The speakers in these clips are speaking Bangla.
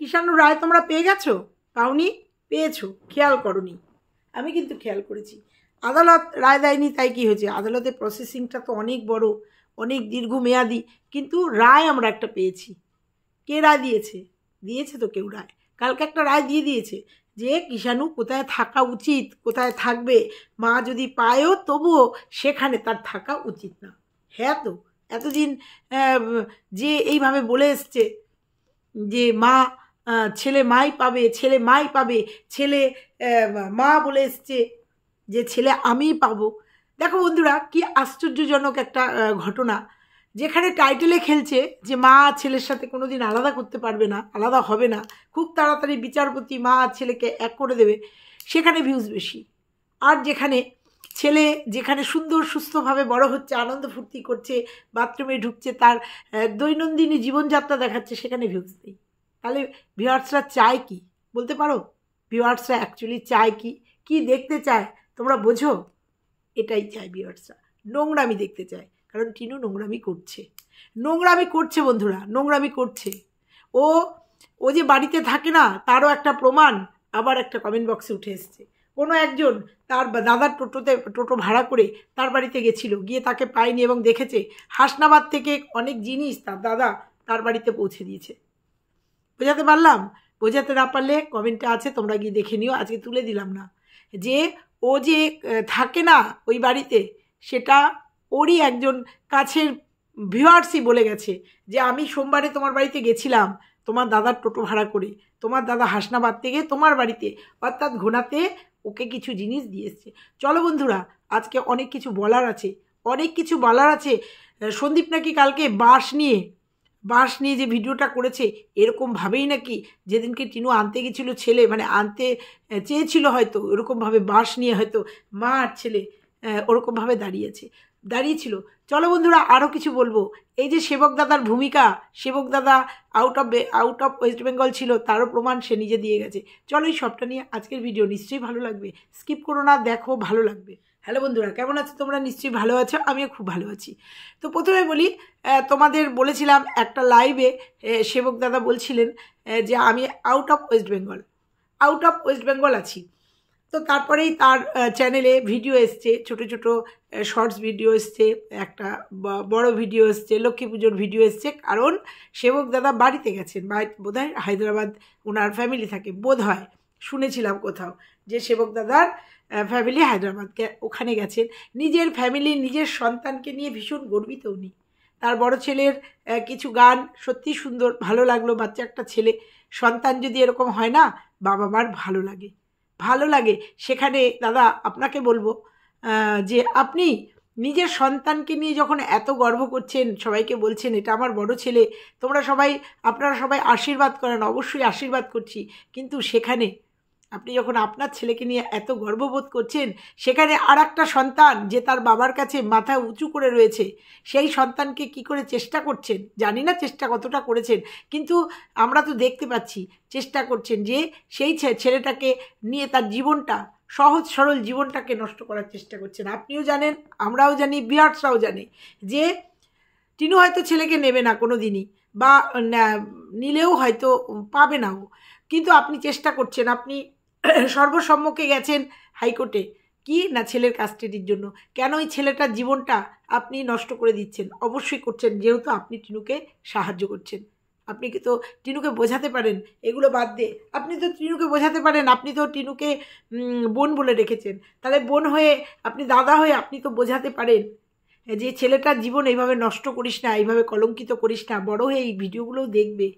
ঈশানু রায় তোমরা পেয়ে গেছো? পাওনি? পেয়েছো, খেয়াল করনি। আমি কিন্তু খেয়াল করেছি। আদালত রায় দেয়নি তাই কি হয়েছে? আদালতের প্রসেসিংটা তো অনেক বড়, অনেক দীর্ঘমেয়াদী, কিন্তু রায় আমরা একটা পেয়েছি। কে রায় দিয়েছে? দিয়েছে তো কেউ রায়, কালকে একটা রায় দিয়ে দিয়েছে যে ঈশানু কোথায় থাকা উচিত, কোথায় থাকবে, মা যদি পায়ও তবুও সেখানে তার থাকা উচিত না। হ্যাঁ, তো এতদিন যে এইভাবে বলে এসছে যে মা ছেলে মাই পাবে, ছেলে মাই পাবে, ছেলে মা বলে এসছে যে ছেলে আমিই পাবো। দেখো বন্ধুরা, কি আশ্চর্যজনক একটা ঘটনা, যেখানে টাইটেলে খেলছে যে মা ছেলের সাথে কোনোদিন আলাদা করতে পারবে না, আলাদা হবে না, খুব তাড়াতাড়ি বিচারপতি মা আর ছেলেকে এক করে দেবে, সেখানে ভিউজ বেশি। আর যেখানে সুন্দর সুস্থভাবে বড় হচ্ছে, আনন্দ ফুর্তি করছে, বাথরুমে ঢুকছে, তার দৈনন্দিন জীবনযাত্রা দেখাচ্ছে, সেখানে ভিউজ নেই। তাহলে ভিউয়ার্সরা চায় কি বলতে পারো? ভিউয়ার্সরা অ্যাকচুয়ালি চায় কি, কি দেখতে চায় তোমরা বোঝো? এটাই চায় ভিউয়ার্সরা, নোংরামি দেখতে চায়। কারণ টিনু নোংরামি করছে, নোংরামি করছে বন্ধুরা, নোংরামি করছে। ও ও যে বাড়িতে থাকে না তারও একটা প্রমাণ আবার একটা কমেন্ট বক্সে উঠে এসছে। কোনো একজন তার দাদার টোটো ভাড়া করে তার বাড়িতে গেছিল, গিয়ে তাকে পায়নি এবং দেখেছে হাসনাবাদ থেকে অনেক জিনিস তার দাদা তার বাড়িতে পৌঁছে দিয়েছে। বোঝাতে পারলাম? বোঝাতে না পারলে কমেন্টে আছে, তোমরা গিয়ে দেখে নিও, আজকে তুলে দিলাম না। যে ও যে থাকে না ওই বাড়িতে, সেটা ওরই একজন কাছের ভিউয়ার্সই বলে গেছে যে আমি সোমবারে তোমার বাড়িতে গেছিলাম তোমার দাদার টোটো ভাড়া করে, তোমার দাদা হাসনাবাদ থেকে তোমার বাড়িতে, অর্থাৎ ঘোনাতে ওকে কিছু জিনিস দিয়েছে। চলো বন্ধুরা, আজকে অনেক কিছু বলার আছে, অনেক কিছু বলার আছে। সন্দীপ নাকি কালকে বাঁশ নিয়ে যে ভিডিওটা করেছে, এরকমভাবেই নাকি যেদিনকে টিনু আনতে গেছিলো ছেলে, মানে আনতে চেয়েছিল হয়তো, ওরকমভাবে বাঁশ নিয়ে হয়তো মা আর ছেলে ওরকমভাবে দাঁড়িয়েছিল। চলো বন্ধুরা, আরও কিছু বলবো। এই যে সেবক দাদার ভূমিকা, সেবক দাদা আউট অফ ওয়েস্ট বেঙ্গল ছিল, তারও প্রমাণ সে নিজে দিয়ে গেছে। চলো এই সবটা নিয়ে আজকের ভিডিও, নিশ্চয়ই ভালো লাগবে, স্কিপ করো না, দেখো, ভালো লাগবে। হ্যালো বন্ধুরা, কেমন আছো তোমরা? নিশ্চয়ই ভালো আছো, আমিও খুব ভালো আছি। তো প্রথমে বলি, তোমাদের বলেছিলাম একটা লাইভে সেবক দাদা বলছিলেন যে আমি আউট অফ ওয়েস্ট বেঙ্গল আছি। তো তারপরেই তার চ্যানেলে ভিডিও এসছে, ছোট ছোট শর্টস ভিডিও এসছে, একটা বড় ভিডিও এসছে, লক্ষ্মী পুজোর ভিডিও এসছে। কারণ সেবক দাদা বাড়িতে গেছেন, বোধহয় হায়দ্রাবাদ ওনার ফ্যামিলি থাকে, বোধহয় শুনেছিলাম কোথাও যে সেবক দাদার ফ্যামিলি হায়দ্রাবাদ, ওখানে গেছেন। নিজের ফ্যামিলি, নিজের সন্তানকে নিয়ে ভীষণ গর্বিত উনি। তার বড় ছেলের কিছু গান সত্যি সুন্দর, ভালো লাগলো। বাচ্চা একটা ছেলে সন্তান যদি এরকম হয় না, বাবা মার ভালো লাগে। সেখানে দাদা আপনাকে বলবো যে আপনি নিজের সন্তানকে নিয়ে যখন এত গর্ব করছেন, সবাইকে বলছেন এটা আমার বড় ছেলে, আপনারা সবাই আশীর্বাদ করেন, অবশ্যই আশীর্বাদ করছি, কিন্তু সেখানে আপনি যখন আপনার ছেলেকে নিয়ে এত গর্ববোধ করছেন, সেখানে আর একটা সন্তান যে তার বাবার কাছে মাথা উঁচু করে রয়েছে, সেই সন্তানকে কি করে চেষ্টা করছেন, জানি না চেষ্টা কতটা করেছেন, কিন্তু আমরা তো দেখতে পাচ্ছি চেষ্টা করছেন যে সেই ছেলেটাকে নিয়ে তার জীবনটা, সহজ সরল জীবনটাকে নষ্ট করার চেষ্টা করছেন। আপনিও জানেন, আমরাও জানি, ভিউয়ার্সরাও জানে যে টিনু হয়তো ছেলেকে নেবে না কোনো দিনই, বা নিলেও হয়তো পাবে না ও, কিন্তু আপনি চেষ্টা করছেন, আপনি সর্বসম্মুখে গেছেন হাইকোর্টে, কি না ছেলের কাস্টাডির জন্য। কেন এই ছেলেটার জীবনটা আপনি নষ্ট করে দিচ্ছেন? অবশ্যই করছেন, যেহেতু আপনি টিনুকে সাহায্য করছেন। আপনি কি তো টিনুকে বোঝাতে পারেন, এগুলো বাদ দিয়ে আপনি তো টিনুকে বোঝাতে পারেন, আপনি তো টিনুকে বোন বলে রেখেছেন, তাহলে বোন হয়ে, আপনি দাদা হয়ে আপনি তো বোঝাতে পারেন যে ছেলেটার জীবন এইভাবে নষ্ট করিস না, এইভাবে কলঙ্কিত করিস না, বড় হয়ে এই ভিডিওগুলোও দেখবে।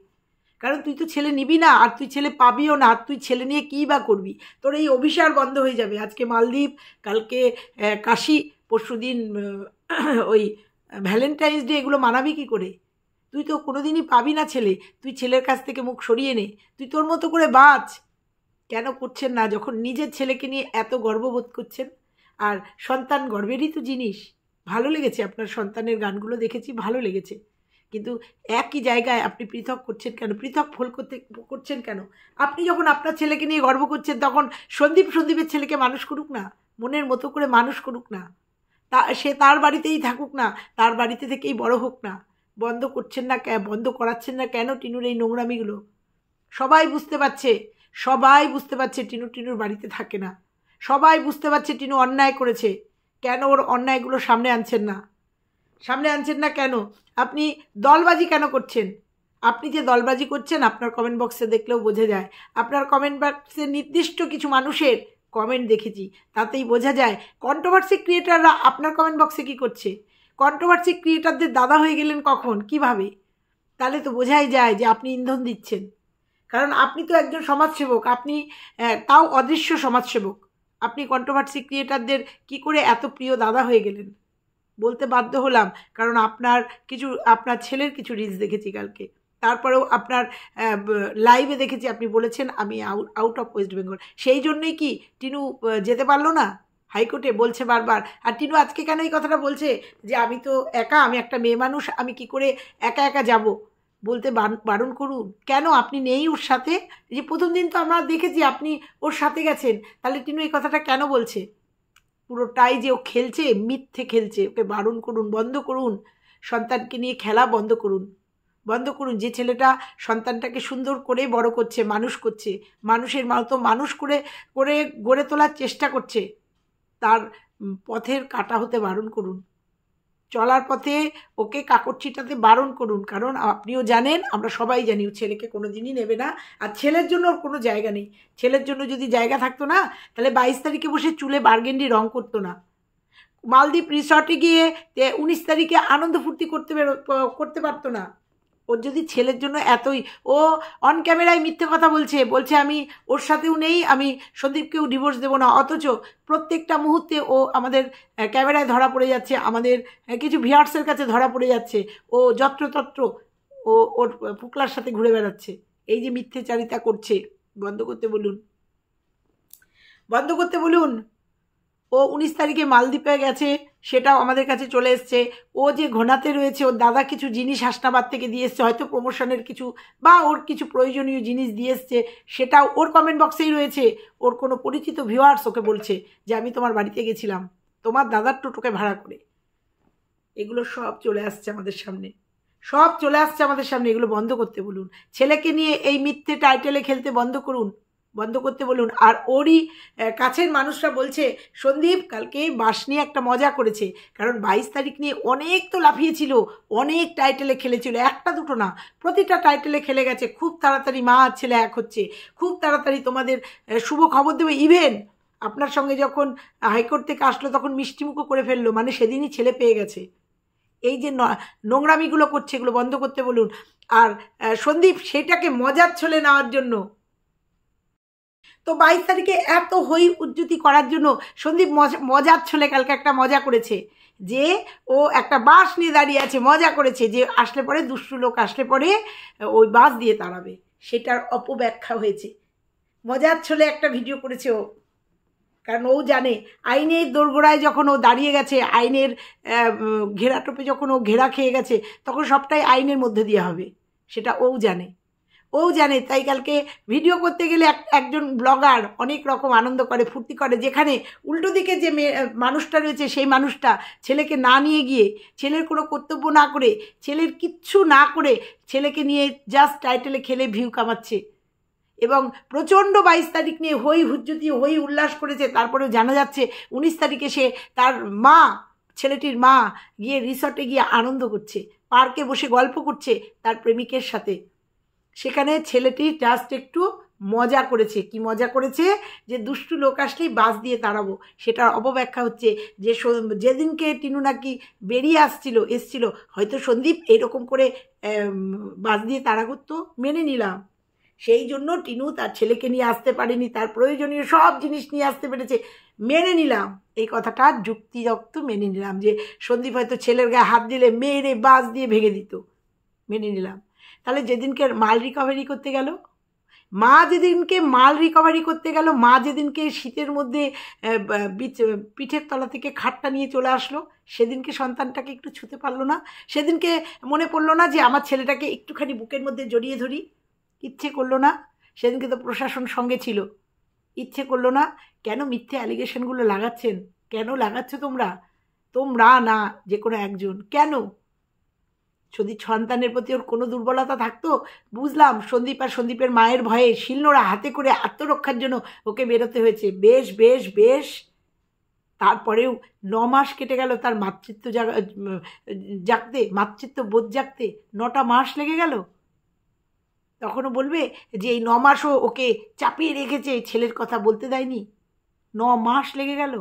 কারণ তুই তো ছেলে নিবি না, আর তুই ছেলে পাবিও না, আর তুই ছেলে নিয়ে কী বা করবি? তোর এই অভিসার বন্ধ হয়ে যাবে। আজকে মালদ্বীপ, কালকে কাশি, পরশুদিন ওই ভ্যালেন্টাইন্স ডে, এগুলো মানাবি কী করে? তুই তো কোনো দিনই পাবি না ছেলে, তুই ছেলের কাছ থেকে মুখ সরিয়ে নে, তুই তোর মতো করে বাঁচ। কেন করছেন না? যখন নিজের ছেলেকে নিয়ে এত গর্ববোধ করছেন, আর সন্তান গর্বেরই তো জিনিস। ভালো লেগেছে আপনার সন্তানের গানগুলো দেখেছি, ভালো লেগেছে, কিন্তু একই জায়গায় আপনি পৃথক করছেন কেন? আপনি যখন আপনার ছেলেকে নিয়ে গর্ব করছেন, তখন সন্দীপের ছেলেকে মানুষ করুক না, মনের মতো করে মানুষ করুক না, সে তার বাড়িতেই থাকুক না, তার বাড়িতে থেকেই বড় হোক না। বন্ধ করাচ্ছেন না কেন টিনুর এই নোংরামিগুলো? সবাই বুঝতে পারছে, সবাই বুঝতে পারছে টিনুর বাড়িতে থাকে না। সবাই বুঝতে পারছে টিনু অন্যায় করেছে। কেন ওর অন্যায়গুলো সামনে আনছেন না? সামনে আনছেন না কেন? আপনি দলবাজি কেন করছেন? আপনি যে দলবাজি করছেন আপনার কমেন্ট বক্সে দেখলেও বোঝা যায়। আপনার কমেন্ট বক্সে নির্দিষ্ট কিছু মানুষের কমেন্ট দেখেছি, তাতেই বোঝা যায় কন্ট্রোভার্সি ক্রিয়েটাররা আপনার কমেন্ট বক্সে কী করছে। কন্ট্রোভার্সি ক্রিয়েটারদের দাদা হয়ে গেলেন কখন, কিভাবে? তাহলে তো বোঝাই যায় যে আপনি ইন্ধন দিচ্ছেন। কারণ আপনি তো একজন সমাজসেবক, আপনি তাও অদৃশ্য সমাজসেবক। আপনি কন্ট্রোভার্সি ক্রিয়েটারদের কি করে এত প্রিয় দাদা হয়ে গেলেন? বলতে বাধ্য হলাম, কারণ আপনার ছেলের কিছু রিলস দেখেছি কালকে। তারপরেও আপনার লাইভে দেখেছি আপনি বলেছেন আমি আউট অফ ওয়েস্ট বেঙ্গল। সেই জন্যই কি টিনু যেতে পারলো না হাইকোর্টে? বলছে বারবার। আর টিনু আজকে কেন এই কথাটা বলছে যে আমি তো একা, আমি একটা মেয়ে মানুষ, আমি কি করে একা একা যাব? বলতে বারণ করুন। কেন আপনি নেই ওর সাথে? যে প্রথম দিন তো আমরা দেখেছি আপনি ওর সাথে গেছেন, তাহলে টিনু এই কথাটা কেন বলছে? পুরোটাই যে ও খেলছে, মিথ্যে খেলছে। ওকে বারণ করুন, বন্ধ করুন। সন্তানকে নিয়ে খেলা বন্ধ করুন, বন্ধ করুন। যে ছেলেটা সন্তানটাকে সুন্দর করে বড় করছে, মানুষ করছে, মানুষের মতো মানুষ করে করে গড়ে তোলার চেষ্টা করছে, তার পথের কাঁটা হতে বারণ করুন। চলার পথে ওকে কাকড় ছিটাতে বারণ করুন। কারণ আপনিও জানেন, আমরা সবাই জানি, ও ছেলেকে কোনো দিনই নেবে না। আর ছেলের জন্য ওর কোনো জায়গা নেই। ছেলের জন্য যদি জায়গা থাকতো না, তাহলে 22 তারিখে বসে চুলে বার্গেন্ডি রং করতো না। মালদ্বীপ রিসর্টে গিয়ে 19 তারিখে আনন্দ ফুর্তি করতে পারতো না। ওর যদি ছেলের জন্য এতই, ও অন ক্যামেরায় মিথ্যে কথা বলছে আমি ওর সাথেও নেই, আমি সন্দীপকেও ডিভোর্স দেবো না। অথচ প্রত্যেকটা মুহূর্তে ও আমাদের ক্যামেরায় ধরা পড়ে যাচ্ছে, আমাদের কিছু ভিউয়ার্সের কাছে ধরা পড়ে যাচ্ছে। ও যত্রতত্র ওর পুকলার সাথে ঘুরে বেড়াচ্ছে। এই যে মিথ্যেচারিতা করছে, বন্ধ করতে বলুন, বন্ধ করতে বলুন। ও 19 তারিখে মালদ্বীপে গেছে, সেটাও আমাদের কাছে চলে এসছে। ও যে ঘোনাতে রয়েছে, ওর দাদা কিছু জিনিস হাসনাবাদ থেকে দিয়ে এসছে, হয়তো প্রমোশনের কিছু বা ওর কিছু প্রয়োজনীয় জিনিস দিয়ে এসছে, সেটাও ওর কমেন্ট বক্সেই রয়েছে। ওর কোনো পরিচিত ভিউয়ার্স ওকে বলছে যে আমি তোমার বাড়িতে গেছিলাম তোমার দাদার টোটোকে ভাড়া করে। এগুলো সব চলে আসছে আমাদের সামনে, সব চলে আসছে আমাদের সামনে। এগুলো বন্ধ করতে বলুন। ছেলেকে নিয়ে এই মিথ্যে টাইটেলে খেলতে বন্ধ করুন, বন্ধ করতে বলুন। আর ওরই কাছের মানুষরা বলছে সন্দীপ কালকে বাস নিয়ে একটা মজা করেছে, কারণ 22 তারিখ নিয়ে অনেক তো লাফিয়েছিল, অনেক টাইটেলে খেলেছিল, একটা দুটো না, প্রতিটা টাইটেলে খেলে গেছে। খুব তাড়াতাড়ি মা আর ছেলে এক হচ্ছে, খুব তাড়াতাড়ি তোমাদের শুভ খবর দেবে। ইভেন আপনার সঙ্গে যখন হাইকোর্ট থেকে আসলো তখন মিষ্টিমুখও করে ফেললো, মানে সেদিনই ছেলে পেয়ে গেছে। এই যে নোংরামিগুলো করছে, এগুলো বন্ধ করতে বলুন। আর সন্দীপ সেটাকে মজার ছলে নেওয়ার জন্য, তো 22 তারিখে এত হই উজ্জুতি করার জন্য সন্দীপ মজার ছলে কালকে একটা মজা করেছে, যে ও একটা বাস নিয়ে দাঁড়িয়ে আছে, মজা করেছে যে আসলে পরে দুষ্টু লোক আসলে পরে ওই বাস দিয়ে তাড়াবে। সেটার অপব্যাখ্যা হয়েছে। মজার ছলে একটা ভিডিও করেছে ও, কারণ ও জানে আইনের দোরগোড়ায় যখন ও দাঁড়িয়ে গেছে, আইনের ঘেরাটোপে যখন ও ঘেরা খেয়ে গেছে, তখন সবটাই আইনের মধ্যে দিয়ে হবে, সেটা ও জানে, ও জানে। তাই কালকে ভিডিও করতে গেলে একজন ব্লগার অনেক রকম আনন্দ করে, ফুর্তি করে, যেখানে উল্টো দিকে যে মানুষটা রয়েছে সেই মানুষটা ছেলেকে না নিয়ে গিয়ে, ছেলের কোনো কর্তব্য না করে, ছেলের কিচ্ছু না করে, ছেলেকে নিয়ে জাস্ট টাইটেলে খেলে ভিউ কামাচ্ছে। এবং প্রচণ্ড 22 তারিখ নিয়ে হই হুজ্জুতি হই উল্লাস করেছে। তারপরেও জানা যাচ্ছে 19 তারিখে সে তার মা, ছেলেটির মা গিয়ে রিসর্টে গিয়ে আনন্দ করছে, পার্কে বসে গল্প করছে তার প্রেমিকের সাথে। সেখানে ছেলেটি জাস্ট একটু মজা করেছে। কি মজা করেছে? যে দুষ্টু লোক আসলেই বাস দিয়ে তাড়াবো। সেটার অপব্যাখ্যা হচ্ছে যে যেদিনকে টিনু নাকি বেরিয়ে এসছিল, হয়তো সন্দীপ এরকম করে বাস দিয়ে তাড়া করতো, মেনে নিলাম। সেই জন্য টিনু তার ছেলেকে নিয়ে আসতে পারেনি, তার প্রয়োজনীয় সব জিনিস নিয়ে আসতে পেরেছে, মেনে নিলাম। এই কথাটা যুক্তিযুক্ত মেনে নিলাম যে সন্দীপ হয়তো ছেলের গায়ে হাত দিলে মেরে বাস দিয়ে ভেঙে দিত, মেনে নিলাম। তাহলে যেদিনকে মাল রিকভারি করতে গেল, মা যেদিনকে মাল রিকভারি করতে গেল, মা যেদিনকে শীতের মধ্যে পিঠের তলা থেকে খাটটা নিয়ে চলে আসলো, সেদিনকে সন্তানটাকে একটু ছুতে পারলো না? সেদিনকে মনে পড়লো না যে আমার ছেলেটাকে একটুখানি বুকের মধ্যে জড়িয়ে ধরি? ইচ্ছে করলো না? সেদিনকে তো প্রশাসন সঙ্গে ছিল, ইচ্ছে করলো না? কেন মিথ্যে অ্যালিগেশনগুলো লাগাচ্ছেন? কেন লাগাচ্ছ তোমরা? তোমরা না, যে কোনো একজন। কেন যদি সন্তানের প্রতি ওর কোনো দুর্বলতা থাকতো বুঝলাম, সন্দীপ আর সন্দীপের মায়ের ভয়ে শিলনোড়া হাতে করে আত্মরক্ষার জন্য ওকে বেরোতে হয়েছে। বেশ বেশ বেশ, তারপরেও 9 মাস কেটে গেল তার মাতৃত্ব জাগতে, মাতৃত্ব বোধ জাগতে 9টা মাস লেগে গেল। তখনও বলবে যে এই 9 মাসও ওকে চাপিয়ে রেখেছে, ছেলের কথা বলতে দেয়নি। 9 মাস লেগে গেল।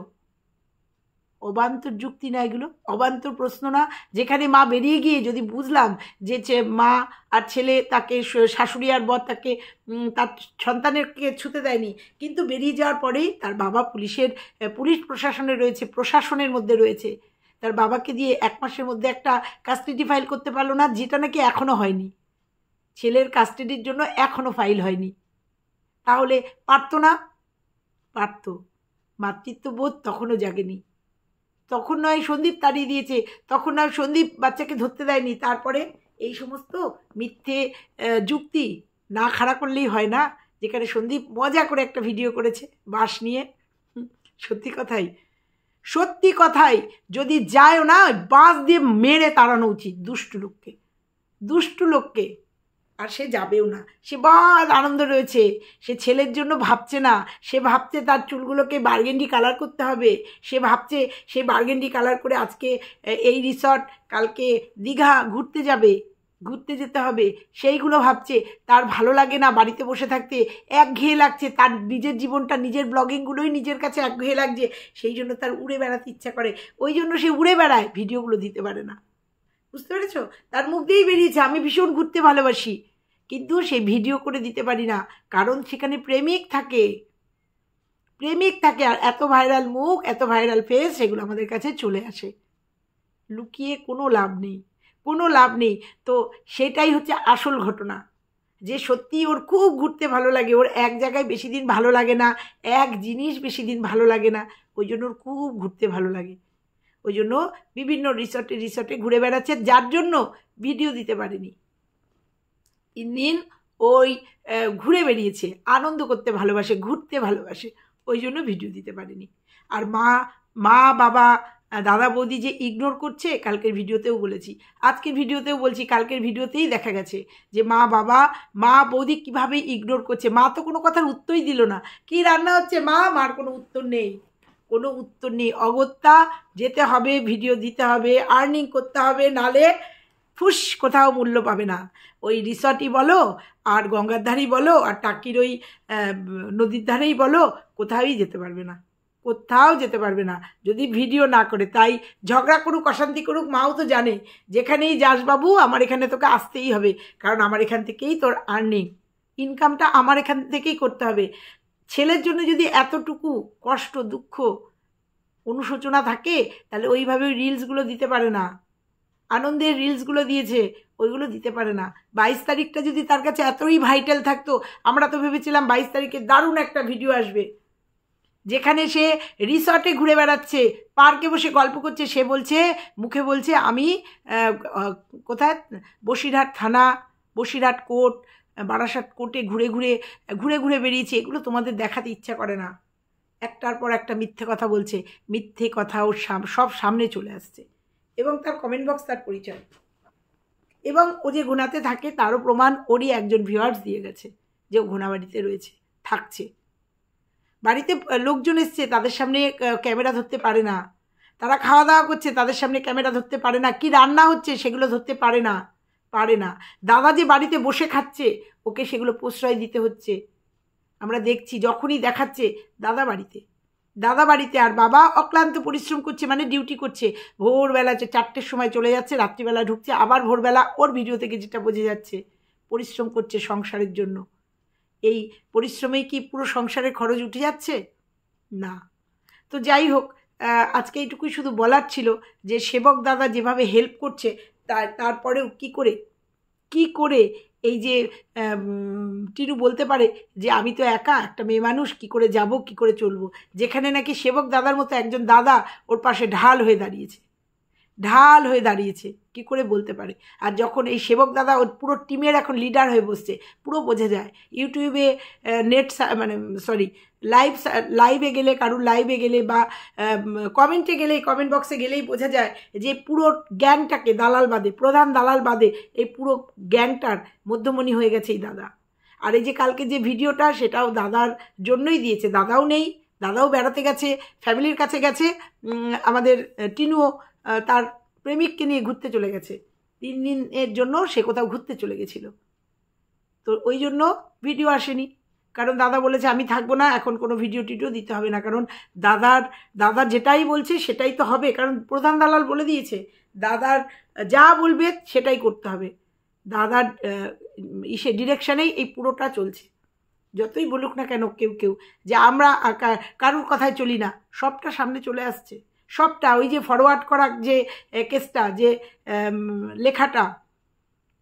অবান্তর যুক্তি না এগুলো, অবান্তর প্রশ্ন না? যেখানে মা বেরিয়ে গিয়ে যদি বুঝলাম যে মা আর ছেলে তাকে শাশুড়ি আর বর তাকে তার সন্তানেরকে ছুতে দেয়নি, কিন্তু বেরিয়ে যাওয়ার পরেই তার বাবা পুলিশ প্রশাসনে রয়েছে, প্রশাসনের মধ্যে রয়েছে, তার বাবাকে দিয়ে 1 মাসের মধ্যে একটা কাস্টাডি ফাইল করতে পারলো না, যেটা নাকি এখনও হয়নি। ছেলের কাস্টাডির জন্য এখনও ফাইল হয়নি। তাহলে পারতো না? পারত। মাতৃত্ববোধ তখনও জাগেনি। তখন নয় সন্দীপ তাড়িয়ে দিয়েছে, তখন নয় সন্দীপ বাচ্চাকে ধরতে দেয়নি। তারপরে এই সমস্ত মিথ্যে যুক্তি না খাড়া করলেই হয় না। যেখানে সন্দীপ মজা করে একটা ভিডিও করেছে বাঁশ নিয়ে। সত্যি কথাই যদি যায়ও না, বাঁশ দিয়ে মেরে তাড়ানো উচিত দুষ্টু লোককে। আর সে যাবেও না, সে বড় আনন্দ রয়েছে। সে ছেলের জন্য ভাবছে না, সে ভাবছে তার চুলগুলোকে বার্গেন্ডি কালার করতে হবে। সে ভাবছে সে বার্গেন্ডি কালার করে আজকে এই রিসর্ট, কালকে দীঘা ঘুরতে যেতে হবে, সেইগুলো ভাবছে। তার ভালো লাগে না বাড়িতে বসে থাকতে, একঘেয়ে লাগছে। তার নিজের জীবনটা, নিজের ব্লগিংগুলোই নিজের কাছে একঘেয়ে লাগছে। সেই জন্য তার উড়ে বেড়াতে ইচ্ছা করে, ওই জন্য সে উড়ে বেড়ায়, ভিডিওগুলো দিতে পারে না। বুঝতে পেরেছ? তার মুখ দিয়েই বেরিয়েছে আমি ভীষণ ঘুরতে ভালোবাসি, কিন্তু সেই ভিডিও করে দিতে পারি না, কারণ সেখানে প্রেমিক থাকে। আর এত ভাইরাল মুখ, এত ভাইরাল ফেস, সেগুলো আমাদের কাছে চলে আসে। লুকিয়ে কোনো লাভ নেই। তো সেটাই হচ্ছে আসল ঘটনা, যে সত্যি ওর খুব ঘুরতে ভালো লাগে। ওর এক জায়গায় বেশি দিন ভালো লাগে না, এক জিনিস বেশি দিন ভালো লাগে না, ওই জন্য ওর খুব ঘুরতে ভালো লাগে। ওই জন্য বিভিন্ন রিসর্টে ঘুরে বেড়াচ্ছে, যার জন্য ভিডিও দিতে পারেনি। 3 দিন ওই ঘুরে বেরিয়েছে, আনন্দ করতে ভালোবাসে, ঘুরতে ভালোবাসে, ওই জন্য ভিডিও দিতে পারেনি। আর মা বাবা দাদা বৌদি যে ইগনোর করছে, কালকের ভিডিওতেও বলেছি, আজকের ভিডিওতেও বলছি, কালকের ভিডিওতেই দেখা গেছে যে মা বৌদি কীভাবে ইগনোর করছে। মা তো কোনো কথার উত্তরই দিল না। কি রান্না হচ্ছে মার কোনো উত্তর নেই, অগত্যা যেতে হবে, ভিডিও দিতে হবে, আর্নিং করতে হবে, নালে ফুস কোথাও মূল্য পাবে না। ওই রিসর্টই বলো, আর গঙ্গার ধারেই বলো, আর টাকির ওই নদীর ধারেই বলো, কোথাওই যেতে পারবে না যদি ভিডিও না করে। তাই ঝগড়া করুক, অশান্তি করুক, মাও তো জানে যেখানেই যাস বাবু, আমার এখানে তোকে আসতেই হবে, কারণ আমার এখান থেকেই তোর আর্নিং, ইনকামটা আমার এখান থেকেই করতে হবে। ছেলের জন্য যদি এতটুকু কষ্ট, দুঃখ, অনুশোচনা থাকে, তাহলে ওইভাবে রিলসগুলো দিতে পারে না। আনন্দের রিলসগুলো দিয়েছে, ওইগুলো দিতে পারে না। 22 তারিখটা যদি তার কাছে এতই ভাইটাল থাকতো, আমরা তো ভেবেছিলাম 22 তারিখে দারুণ একটা ভিডিও আসবে, যেখানে সে রিসর্টে ঘুরে বেড়াচ্ছে, পার্কে বসে গল্প করছে। সে মুখে বলছে আমি কোথায়, বসিরহাট থানা, বসিরহাট কোর্ট, বারাসাত কোর্টে ঘুরে বেরিয়েছে। এগুলো তোমাদের দেখাতে ইচ্ছা করে না। একটার পর একটা মিথ্যে কথা বলছে, মিথ্যে কথা ওর সব সামনে চলে আসছে, এবং তার কমেন্ট বক্স তার পরিচয়, এবং ও যে ঘুনাতে থাকে তারও প্রমাণ ওরই একজন ভিউয়ার্স দিয়ে গেছে, যে ও ঘুনাবাড়িতে রয়েছে, থাকছে। বাড়িতে লোকজন এসছে, তাদের সামনে ক্যামেরা ধরতে পারে না। তারা খাওয়া দাওয়া করছে, তাদের সামনে ক্যামেরা ধরতে পারে না। কি রান্না হচ্ছে সেগুলো ধরতে পারে না। দাদা যে বাড়িতে বসে খাচ্ছে, ওকে সেগুলো প্রশ্রয় দিতে হচ্ছে। আমরা দেখছি, যখনই দেখাচ্ছে দাদা বাড়িতে, আর বাবা অক্লান্ত পরিশ্রম করছে, মানে ডিউটি করছে। ভোরবেলা 4টের সময় চলে যাচ্ছে, রাত্রিবেলা ঢুকছে, আবার ভোরবেলা। ওর ভিডিও থেকে যেটা বোঝা যাচ্ছে, পরিশ্রম করছে সংসারের জন্য। এই পরিশ্রমেই কি পুরো সংসারের খরচ উঠে যাচ্ছে? না। তো যাই হোক, আজকে এইটুকুই শুধু বলার ছিল, যে সেবক দাদা যেভাবে হেল্প করছে, তারপরেও কি করে এই যে টিনু বলতে পারে যে আমি তো একা একটা মেয়ে মানুষ, কি করে যাব, কি করে চলবো, যেখানে নাকি সেবক দাদার মতো একজন দাদা ওর পাশে ঢাল হয়ে দাঁড়িয়েছে। ঢাল হয়ে দাঁড়িয়েছে, কি করে বলতে পারে? আর যখন এই সেবক দাদা ওর পুরো টিমের এখন লিডার হয়ে বসছে, পুরো বোঝা যায়। ইউটিউবে মানে সরি লাইভে গেলে, কারুর লাইভে গেলে বা কমেন্টে গেলেই, কমেন্ট বক্সে গেলেই বোঝা যায় যে পুরো গ্যাংটাকে, দালাল বাদে, প্রধান দালাল বাদে এই পুরো গ্যাংটার মধ্যমণি হয়ে গেছে এই দাদা। আর এই যে কালকে যে ভিডিওটা, সেটাও দাদার জন্যই দিয়েছে। দাদাও নেই, দাদাও বেড়াতে গেছে, ফ্যামিলির কাছে গেছে। আমাদের টিনুও তার প্রেমিককে নিয়ে ঘুরতে চলে গেছে, 3 দিনের জন্য সে কোথাও ঘুরতে চলে গেছিল। তো ওই জন্য ভিডিও আসেনি, কারণ দাদা বলেছে আমি থাকবো না, এখন কোনো ভিডিও টিডিও দিতে হবে না, কারণ দাদার যেটাই বলছে সেটাই তো হবে, কারণ প্রধান দালাল বলে দিয়েছে দাদার যা বলবে সেটাই করতে হবে। দাদার ডিরেকশানেই এই পুরোটা চলছে। যতই বলুক না কেন কেউ কেউ যে আমরা কারুর কথায় চলি না, সবটা সামনে চলে আসছে, সবটা। ওই যে ফরওয়ার্ড করা যে কেসটা, যে লেখাটা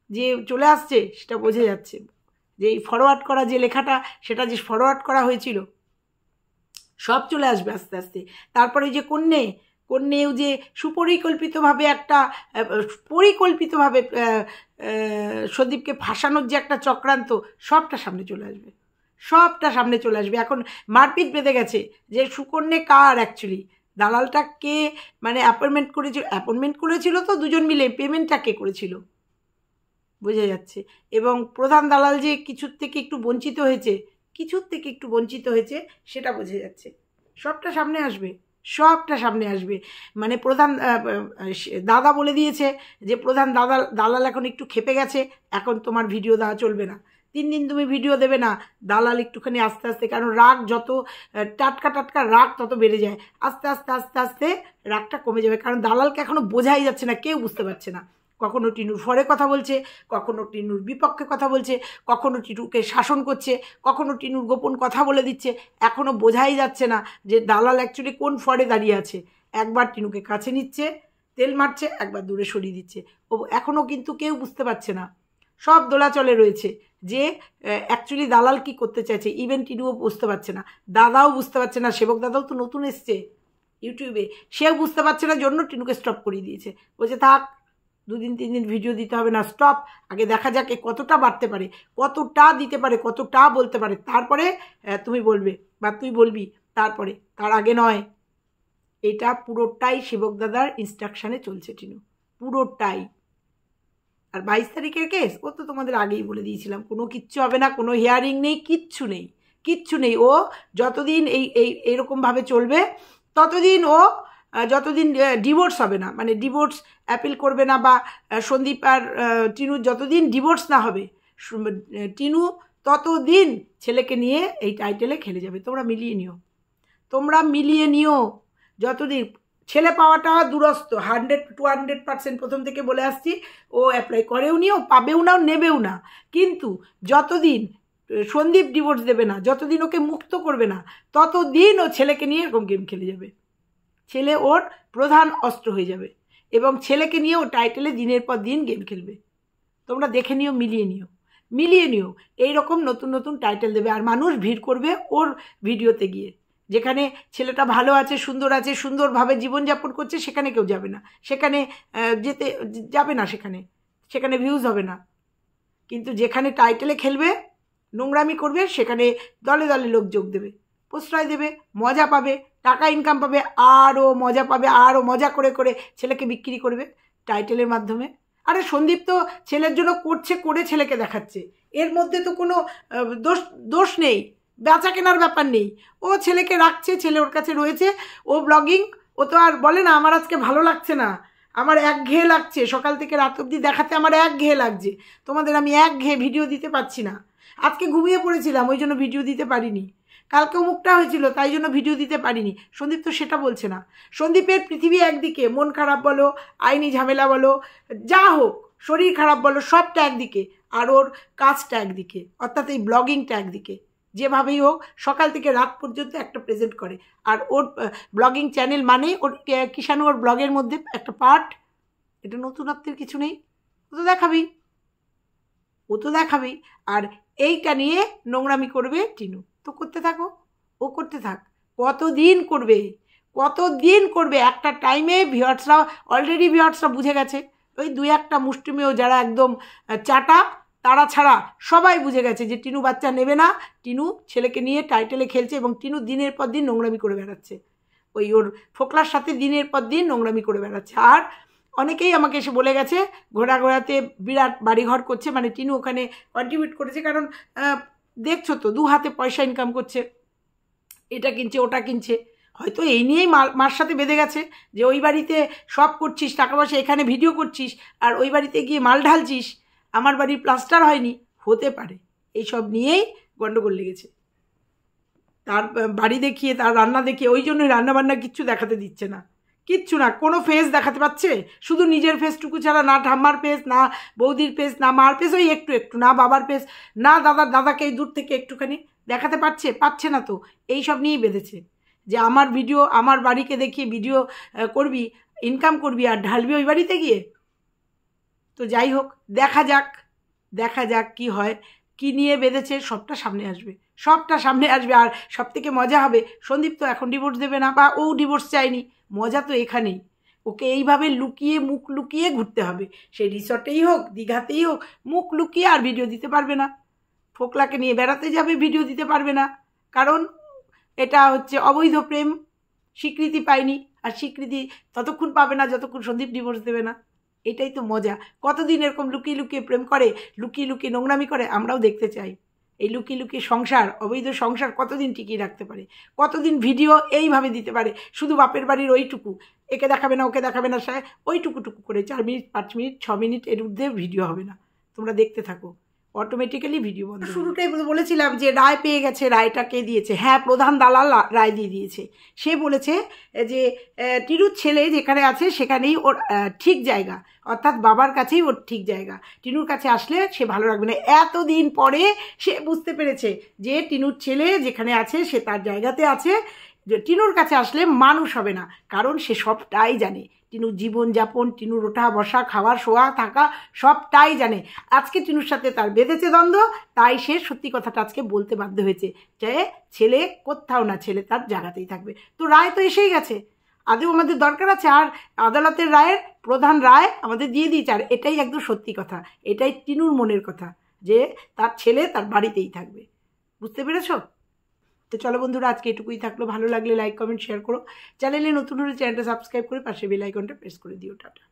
যে চলে আসছে, সেটা বোঝা যাচ্ছে যে এই ফরওয়ার্ড করা যে লেখাটা, সেটা যে ফরওয়ার্ড করা হয়েছিল, সব চলে আসবে আস্তে আস্তে। তারপরে যে কন্যেও যে সুপরিকল্পিতভাবে পরিকল্পিতভাবে সন্দীপকে ফাঁসানোর যে একটা চক্রান্ত, সবটা সামনে চলে আসবে, সবটা সামনে চলে আসবে। এখন মারপিট বেঁধে গেছে যে সুকন্যে কার, অ্যাকচুয়ালি দালালটা কে, মানে অ্যাপয়েন্টমেন্ট করেছিল তো দুজন মিলে, পেমেন্টটা কে করেছিল বোঝা যাচ্ছে। এবং প্রধান দালাল যে কিছুর থেকে একটু বঞ্চিত হয়েছে সেটা বোঝা যাচ্ছে। সবটা সামনে আসবে, সবটা সামনে আসবে। মানে প্রধান দাদা বলে দিয়েছে যে প্রধান দালাল এখন একটু খেপে গেছে, এখন তোমার ভিডিও দেওয়া চলবে না, 3 দিন তুমি ভিডিও দেবে না। দালাল একটুখানি আস্তে আস্তে, কারণ রাগ যত টাটকা রাগ তত বেড়ে যায়, আস্তে আস্তে আস্তে আস্তে রাগটা কমে যাবে। কারণ দালালকে এখনও বোঝাই যাচ্ছে না, কেউ বুঝতে পারছে না। কখনো টিনুর ফরে কথা বলছে, কখনো টিনুর বিপক্ষে কথা বলছে, কখনো টিনুকে শাসন করছে, কখনো টিনুর গোপন কথা বলে দিচ্ছে। এখনও বোঝাই যাচ্ছে না যে দালাল অ্যাকচুয়ালি কোন ফরে দাঁড়িয়ে আছে। একবার টিনুকে কাছে নিচ্ছে, তেল মারছে, একবার দূরে সরিয়ে দিচ্ছে। ও এখনও কিন্তু কেউ বুঝতে পারছে না, সব দোলাচলে রয়েছে যে অ্যাকচুয়ালি দালাল কি করতে চাইছে। ইভেন টিনুও বুঝতে পারছে না, দাদাও বুঝতে পারছে না, সেবক দাদাও তো নতুন এসছে ইউটিউবে, সেও বুঝতে পারছে না, জন্য টিনুকে স্টপ করিয়ে দিয়েছে। বলছে থাক, 2 দিন 3 দিন ভিডিও দিতে হবে না, স্টপ, আগে দেখা যাক কতটা বাড়তে পারে, কতটা দিতে পারে, কতটা বলতে পারে, তারপরে তুমি বলবে বা তুই বলবি, তারপরে, তার আগে নয়। এটা পুরোটাই সেবক দাদার ইনস্ট্রাকশানে চলছে টিনু, পুরোটাই। আর 22 তারিখের কেস, ও তো তোমাদের আগেই বলে দিয়েছিলাম, কোনো কিচ্ছু হবে না, কোনো হিয়ারিং নেই, কিচ্ছু নেই। ও যতদিন এইরকমভাবে চলবে, ততদিন যতদিন ডিভোর্স হবে না, মানে ডিভোর্স অ্যাপিল করবে না, বা সন্দীপ আর টিনুর যতদিন ডিভোর্স না হবে, টিনু ততদিন ছেলেকে নিয়ে এই টাইটেলে খেলে যাবে। তোমরা মিলিয়ে নিও, যতদিন ছেলে পাওয়াটা দুরস্ত, 100-200% প্রথম থেকে বলে আসছি। ও অ্যাপ্লাই করেও নিও, পাবেও না, নেবেও না, কিন্তু যতদিন সন্দীপ ডিভোর্স দেবে না, যতদিন ওকে মুক্ত করবে না, ততদিন ও ছেলেকে নিয়ে এরকম গেম খেলে যাবে। ছেলে ওর প্রধান অস্ত্র হয়ে যাবে, এবং ছেলেকে নিয়ে ও টাইটেলে দিনের পর দিন গেম খেলবে। তোমরা দেখে নিও, মিলিয়ে নিও। এইরকম নতুন নতুন টাইটেল দেবে, আর মানুষ ভিড় করবে ওর ভিডিওতে গিয়ে। যেখানে ছেলেটা ভালো আছে, সুন্দরভাবে জীবনযাপন করছে, সেখানে কেউ যাবে না, সেখানে যাবে না, সেখানে ভিউজ হবে না। কিন্তু যেখানে টাইটেলে খেলবে, নোংরামি করবে, সেখানে দলে দলে লোক যোগ দেবে, প্রশ্রয় দেবে, মজা পাবে, টাকা ইনকাম পাবে, আরও মজা পাবে, আরও মজা করে ছেলেকে বিক্রি করবে টাইটেলের মাধ্যমে। আরে সন্দীপ তো ছেলের জন্য করে ছেলেকে দেখাচ্ছে, এর মধ্যে তো কোনো দোষ নেই, বেচা কেনার ব্যাপার নেই। ও ছেলেকে রাখছে, ছেলে ওর কাছে রয়েছে, ও ব্লগিং, ও তো আর বলে না আমার আজকে ভালো লাগছে না, আমার একঘেয়ে লাগছে, সকাল থেকে রাত অবধি দেখাতে আমার একঘেয়ে লাগছে, তোমাদের আমি একঘেয়ে ভিডিও দিতে পারছি না, আজকে ঘুমিয়ে পড়েছিলাম ওই জন্য ভিডিও দিতে পারিনি, কালকেও মুখটা হয়েছিল তাই জন্য ভিডিও দিতে পারিনি। সন্দীপ তো সেটা বলছে না। সন্দীপের পৃথিবী একদিকে, মন খারাপ বলো, আইনি ঝামেলা বলো, যা হোক, শরীর খারাপ বলো, সবটা একদিকে, আর ওর কাজটা একদিকে, অর্থাৎ এই ব্লগিংটা একদিকে। যেভাবেই হোক সকাল থেকে রাত পর্যন্ত একটা প্রেজেন্ট করে। আর ওর ব্লগিং চ্যানেল মানে ওর কিষাণু ওর ব্লগের মধ্যে একটা পার্ট, এটা নতুনত্বের কিছু নেই, ও তো দেখাবেই। আর এইটা নিয়ে নোংরামি করবে টিনু, তো করতে থাকো, ও করতে থাক, কতদিন করবে, কতদিন করবে? একটা টাইমে ভিউয়ার্সরা অলরেডি বুঝে গেছে, ওই 2-1টা মুষ্টিমেয় যারা একদম চাটা তারা ছাড়া সবাই বুঝে গেছে যে টিনু বাচ্চা নেবে না, টিনু ছেলেকে নিয়ে টাইটেলে খেলছে এবং টিনু দিনের পর দিন নোংরামি করে বেড়াচ্ছে, ওই ওর ফোকলার সাথে দিনের পর দিন নোংরামি করে বেড়াচ্ছে। আর অনেকেই আমাকে এসে বলে গেছে ঘোড়াতে বিরাট বাড়িঘর করছে, মানে টিনু ওখানে কন্ট্রিবিউট করেছে, কারণ দেখছো তো 2 হাতে পয়সা ইনকাম করছে, এটা কিনছে ওটা কিনছে, হয়তো এই নিয়েই মার সাথে বেঁধে গেছে যে ওই বাড়িতে সব করছিস টাকা পয়সা, এখানে ভিডিও করছিস আর ওই বাড়িতে গিয়ে মাল ঢালছিস, আমার বাড়ির প্লাস্টার হয়নি, হতে পারে এইসব নিয়েই গণ্ডগোল লেগেছে। তার বাড়ি দেখিয়ে তার রান্না দেখিয়ে ওই জন্যই রান্নাবান্না কিচ্ছু দেখাতে দিচ্ছে না, কিচ্ছু না, কোনো ফেস দেখাতে পাচ্ছে, শুধু নিজের ফেসটুকু ছাড়া, না ঠাম্মার ফেস, না বৌদির ফেস, না মার ফেস, ওই একটু একটু, না বাবার ফেস, না দাদাকে এই দূর থেকে একটুখানি দেখাতে পারছে না, তো এই সব নিয়েই বেঁধেছে যে আমার ভিডিও, আমার বাড়িকে দেখিয়ে ভিডিও করবি, ইনকাম করবি আর ঢালবি ওই বাড়িতে গিয়ে। তো যাই হোক, দেখা যাক কি হয়, কি নিয়ে বেঁধেছে, সবটা সামনে আসবে। আর সব থেকে মজা হবে, সন্দীপ তো এখন ডিভোর্স দেবে না, বা ও ডিভোর্স চায়নি, মজা তো এখানেই, ওকে এইভাবে লুকিয়ে মুখ লুকিয়ে ঘুরতে হবে, সেই রিসর্টেই হোক দীঘাতেই হোক, মুখ লুকিয়ে আর ভিডিও দিতে পারবে না, ফোকলাকে নিয়ে বেড়াতে যাবে, ভিডিও দিতে পারবে না, কারণ এটা হচ্ছে অবৈধ প্রেম, স্বীকৃতি পায়নি, আর স্বীকৃতি ততক্ষণ পাবে না যতক্ষণ সন্দীপ ডিভোর্স দেবে না। এটাই তো মজা, কতদিন এরকম লুকিয়ে লুকিয়ে প্রেম করে, লুকিয়ে লুকিয়ে নোংরামি করে, আমরাও দেখতে চাই এই লুকিয়ে লুকিয়ে সংসার, অবৈধ সংসার কতদিন টিকিয়ে রাখতে পারে, কতদিন ভিডিও এইভাবে দিতে পারে, শুধু বাপের বাড়ির ওইটুকু, একে দেখাবে না ওকে দেখাবে না, ওইটুকু করে 4 মিনিট 5 মিনিট 6 মিনিট এর ঊর্ধ্বে ভিডিও হবে না, তোমরা দেখতে থাকো, অটোমেটিক্যালি ভিডিও বন্ধ। শুরুটাই বলেছিলাম যে রায় পেয়ে গেছে, রায়টা কে দিয়েছে? হ্যাঁ, প্রধান দালাল রায় দিয়ে দিয়েছে। সে বলেছে যে টিনুর ছেলে যেখানে আছে সেখানেই ওর ঠিক জায়গা, অর্থাৎ বাবার কাছেই ওর ঠিক জায়গা, টিনুর কাছে আসলে সে ভালো রাখবে না। এতদিন পরে সে বুঝতে পেরেছে যে টিনুর ছেলে যেখানে আছে সে তার জায়গাতে আছে, টিনুর কাছে আসলে মানুষ হবে না, কারণ সে সবটাই জানে, টিনুর জীবনযাপন, টিনুর ওঠা বসা, খাওয়া শোয়া থাকা সবটাই জানে। আজকে টিনুর সাথে তার বেঁধেছে দ্বন্দ্ব, তাই সে সত্যি কথাটা আজকে বলতে বাধ্য হয়েছে যে ছেলে কোথাও না, ছেলে তার জায়গাতেই থাকবে। তো রায় তো এসেই গেছে, আদেও আমাদের দরকার আছে? আর আদালতের রায়ের প্রধান রায় আমাদের দিয়ে দিয়েছে, আর এটাই একদম সত্যি কথা, এটাই টিনুর মনের কথা যে তার ছেলে তার বাড়িতেই থাকবে। বুঝতে পেরেছ? তো চলো বন্ধুরা, আজকে এটুকুই থাকলো, ভালো লাগলে লাইক কমেন্ট শেয়ার করো, চ্যানেলে নতুন হলে চ্যানেলটা সাবস্ক্রাইব করে পাশে বেল আইকনটা প্রেস করে দিও। টাটা।